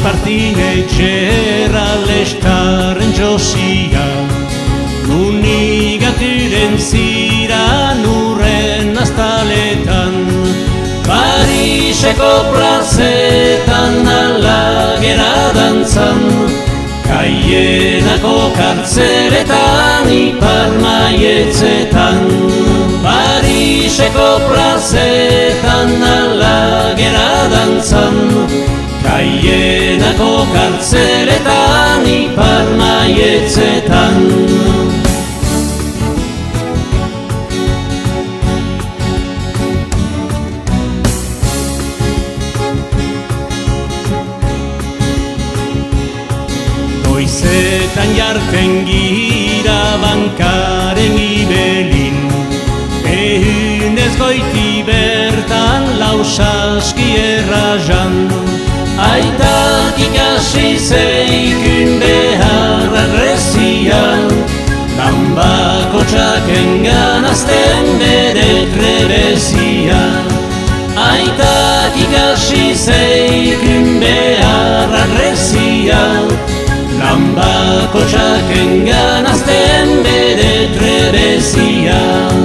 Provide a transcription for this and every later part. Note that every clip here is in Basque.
partire c'era l'estaren josia, l'unigatiren zira nurren astaletan, Pariseko plazetan alagera dantzan, Kaienako kartzeletan ipar maietzetan, Pariseko plazetan alagera dantzan, Kaienako kartzeletan ipar maietzetan. Goizetan jartzen gira bankaren ibelin, ehunez goiti bertan lausaski errajan, aitak ikasi zeikun beharra rezian, Danbako txakengan azten bere trebezian. Aitak ikasi zeikun beharra rezian, Danbako txakengan azten bere trebezian.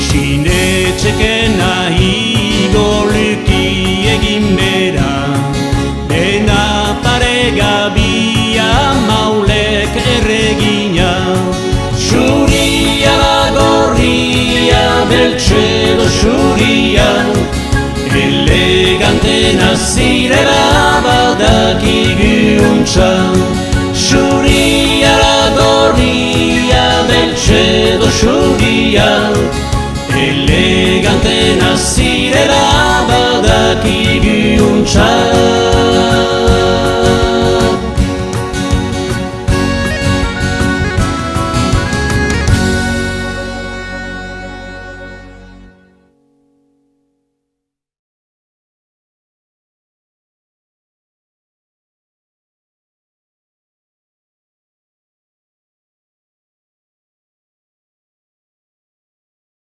Sinetxeken ahigo luki egin bera, dena paregabia maulek erregina, xuria da gorria, beltxedo xuria, elegante nazirela badakigu untza, xuria da gorria, beltxedo xuria, elegante nazirela badakigu untza.